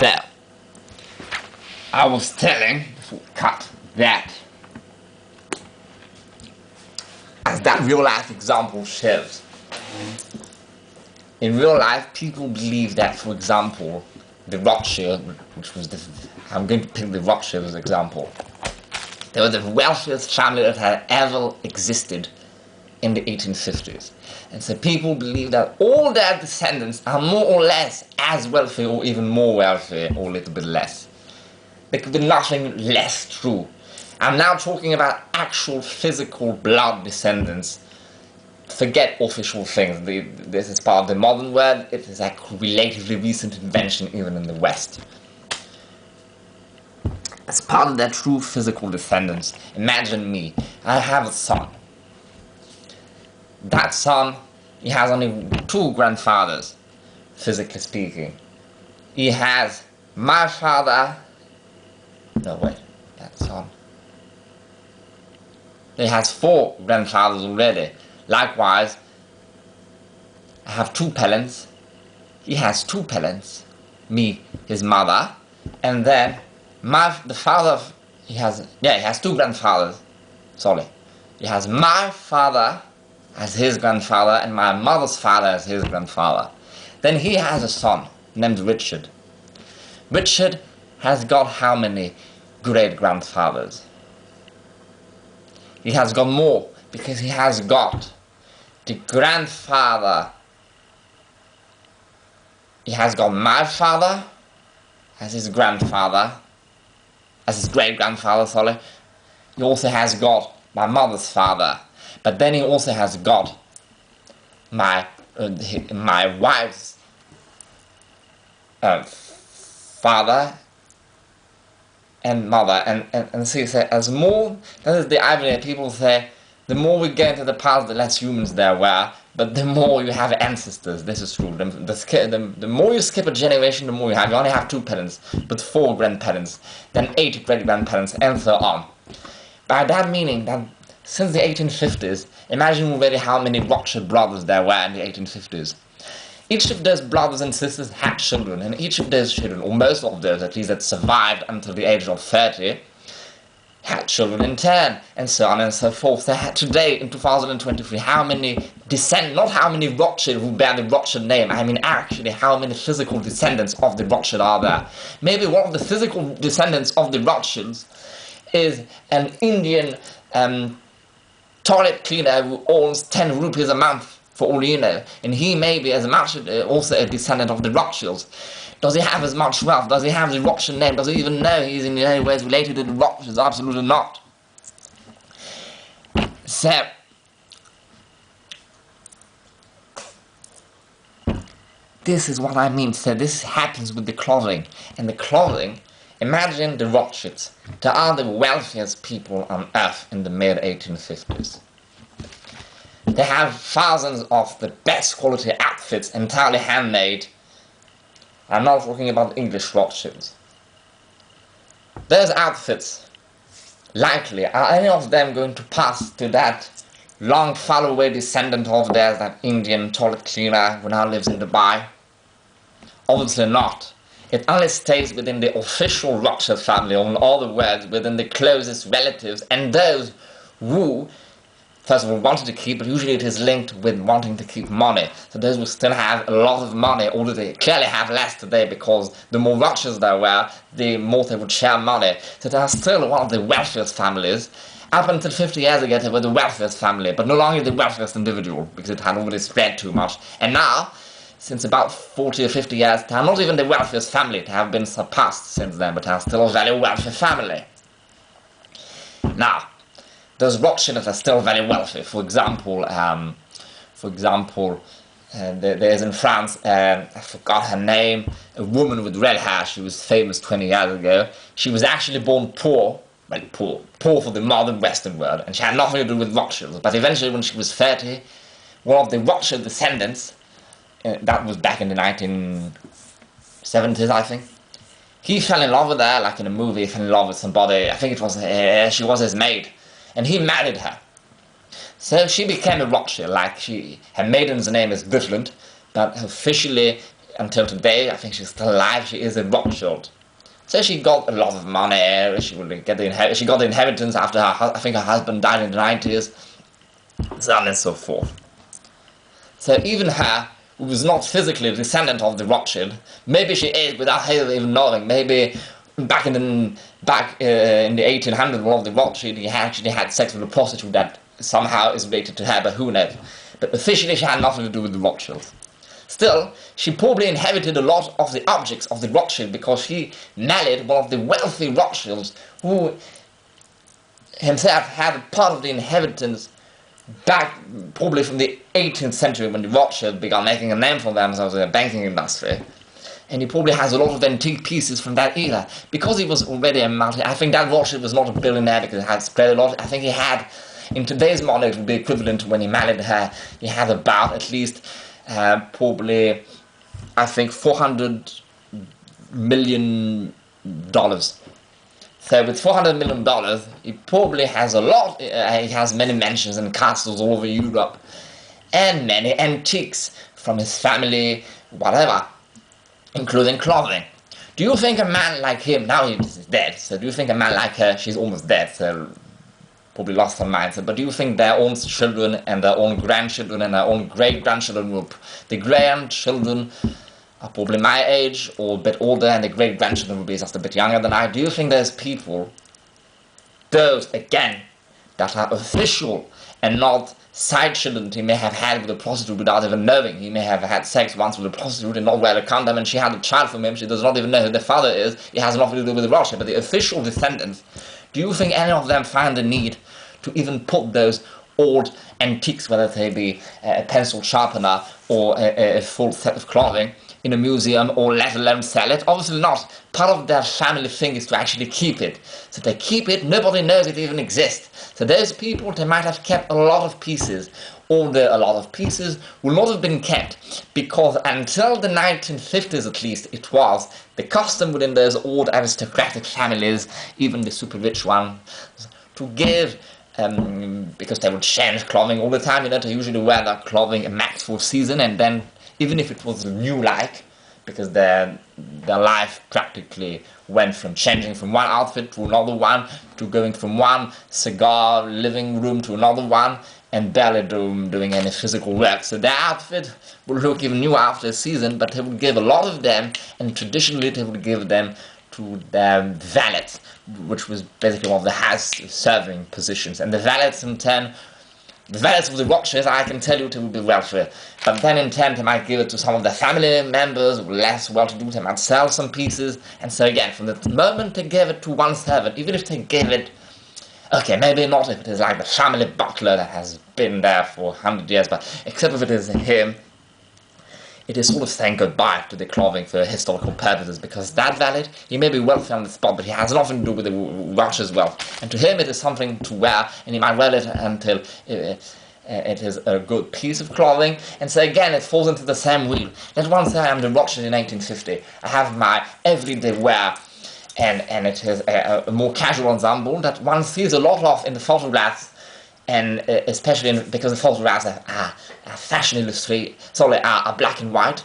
So, I was telling, before we cut, that as that real life example shows, in real life people believe that, for example, the Rothschild, which was I'm going to pick the Rothschild as an example, they were the wealthiest family that had ever existed in the 1850s. And so people believe that all their descendants are more or less as wealthy or even more wealthy or a little bit less. There could be nothing less true. I'm now talking about actual physical blood descendants. Forget official things. This is part of the modern world. It is a relatively recent invention even in the West. As part of their true physical descendants, imagine me. I have a son. That son, he has only two grandfathers, physically speaking. He has my father. No, wait, that son. He has four grandfathers already. Likewise, I have two parents. He has two parents. Me, his mother, and then the father. He has two grandfathers. Sorry, he has my father as his grandfather and my mother's father as his grandfather. Then he has a son named Richard. Richard has got how many great-grandfathers? He has got more, because he has got the grandfather. He has got my father as his grandfather, as his great-grandfather, sorry. He also has got my mother's father. But then he also has got my wife's father and mother, and so you say, as more, that is the irony. People say, the more we get into the past, the less humans there were, but the more you have ancestors. This is true. The more you skip a generation, the more you have. You only have two parents, but four grandparents, then 8 great-grandparents, and so on. By that meaning that since the 1850s, imagine already how many Rothschild brothers there were in the 1850s. Each of those brothers and sisters had children, and each of those children, or most of those at least, that survived until the age of 30, had children in turn, and so on and so forth. They had today, in 2023, how many not how many Rothschild who bear the Rothschild name, I mean actually how many physical descendants of the Rothschild are there. Maybe one of the physical descendants of the Rothschilds is an Indian toilet cleaner who owns 10 rupees a month, for all you know, and he may be as much also a descendant of the Rothschilds. Does he have as much wealth? Does he have the Rothschild name? Does he even know he's in any ways related to the Rothschilds? Absolutely not. So, this is what I mean. So this happens with the clothing. And the clothing, imagine the Rothschilds. They are the wealthiest people on earth in the mid-1850s. They have thousands of the best quality outfits, entirely handmade. I'm not talking about English Rothschilds. Those outfits, likely, are any of them going to pass to that long far-away descendant of theirs, that Indian toilet cleaner who now lives in Dubai? Obviously not. It only stays within the official Rothschild family, or in other words, within the closest relatives, and those who, first of all, wanted to keep, but usually it is linked with wanting to keep money. So those who still have a lot of money, although they clearly have less today, because the more Rothschilds there were, the more they would share money. So they are still one of the wealthiest families. Up until 50 years ago, they were the wealthiest family, but no longer the wealthiest individual, because it had already spread too much. And now, since about 40 or 50 years, they are not even the wealthiest family. They have been surpassed since then, but they are still a very wealthy family. Now, those Rothschilds are still very wealthy. For example, there is in France, I forgot her name, a woman with red hair. She was famous 20 years ago. She was actually born poor for the modern Western world, and she had nothing to do with Rothschilds. But eventually, when she was 30, one of the Rothschild descendants, that was back in the 1970s, I think, he fell in love with her, like in a movie. He fell in love with somebody. I think it was she was his maid. And he married her. So she became a Rothschild. Her maiden's name is different, but officially until today. I think she's still alive. She is a Rothschild. So she got a lot of money. She got the inheritance after I think her husband died in the 90s, so on and so forth. So even her, who was not physically a descendant of the Rothschild, maybe she is without her even knowing. Maybe back in the 1800s, one of the Rothschild, he actually had sex with a prostitute that somehow is related to her, but who knows? But officially, she had nothing to do with the Rothschilds. Still, she probably inherited a lot of the objects of the Rothschild because she married one of the wealthy Rothschilds who himself had part of the inheritance back probably from the 18th century when the Rothschild began making a name for themselves in the banking industry. And he probably has a lot of antique pieces from that era. Because he was already a I think that Rothschild was not a billionaire because he had spread a lot. I think he had, in today's money, it would be equivalent to when he married her, he had about at least probably, I think, $400 million. So with $400 million, he probably has a lot. He has many mansions and castles all over Europe, and many antiques from his family, whatever, including clothing. Do you think a man like him, now he's dead, so do you think a man like her, she's almost dead, so probably lost her mind, but do you think their own children and their own grandchildren and their own great-grandchildren the grandchildren are probably my age or a bit older and the great-grandchildren will be just a bit younger than I? Do you think there's people, those, again, that are official and not side children he may have had with a prostitute without even knowing? He may have had sex once with a prostitute and not wear a condom, and she had a child from him. She does not even know who the father is. He has nothing to do with the Rothschild, but the official descendants, do you think any of them find the need to even put those old antiques, whether they be a pencil sharpener or a full set of clothing, in a museum, or let alone sell it? Obviously not. Part of their family thing is to actually keep it. So they keep it, nobody knows it even exists. So those people, they might have kept a lot of pieces, although a lot of pieces will not have been kept, because until the 1950s at least, it was the custom within those old aristocratic families, even the super rich ones, to give, because they would change clothing all the time, they usually wear their clothing a max for a season, and then even if it was new-like, because their life practically went from changing from one outfit to another one, to going from one cigar living room to another one, and barely doing any physical work. So their outfit would look even new after a season, but they would give a lot of them, and traditionally they would give them to their valets, which was basically one of the house-serving positions. And the valets in turn, the valets of the Rothschilds, I can tell you, they would be wealthy. But then in turn, they might give it to some of their family members who were less well-to-do. They might sell some pieces. And so again, from the moment they gave it to one servant, even if they gave it, okay, maybe not if it is like the family butler that has been there for 100 years, but except if it is him, it is sort of saying goodbye to the clothing for historical purposes, because that valet, he may be wealthy on the spot, but he has nothing to do with the Rothschild's wealth. And to him it is something to wear, and he might wear it until it is a good piece of clothing. And so again, it falls into the same wheel. Let one say I am the Rothschild in 1850. I have my everyday wear, and it is a more casual ensemble that one sees a lot of in the photographs, and especially because the photographs are fashion illustrated, are black and white,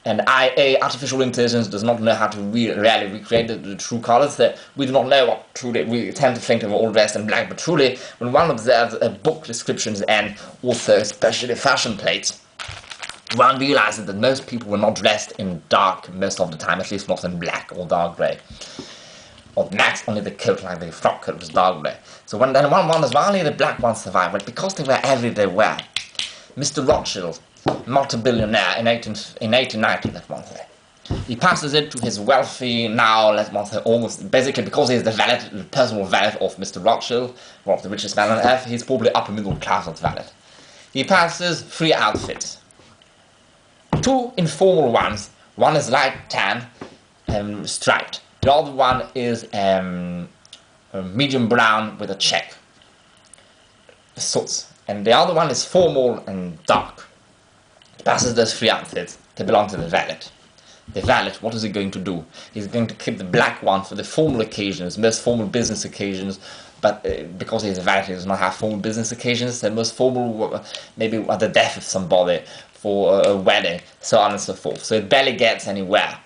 and artificial intelligence does not know how to really recreate the true colors. That we do not know what truly, we tend to think they're all dressed in black, but truly, when one observes book descriptions and also especially fashion plates, one realizes that most people were not dressed in dark most of the time, at least not in black or dark grey. Or max only the coat, like the frock coat, was dark grey. So one wonders why only the black ones survived. Well, because they were everyday wear. Mr. Rothschild, multi-billionaire in 1890, let one say. He passes it to his wealthy, now, let one say, almost, basically because he's the personal valet of Mr. Rothschild, one of the richest men on earth, he's probably upper middle class as valet. He passes 3 outfits. 2 informal ones. One is light tan, striped. The other one is medium brown with a check. Suits. And the other one is formal and dark. He passes those 3 outfits. They belong to the valet. The valet, what is he going to do? He's going to keep the black one for the formal occasions, most formal business occasions, but because he's a valet, he does not have formal business occasions. The most formal, maybe at the death of somebody, for a wedding, so on and so forth. So it barely gets anywhere.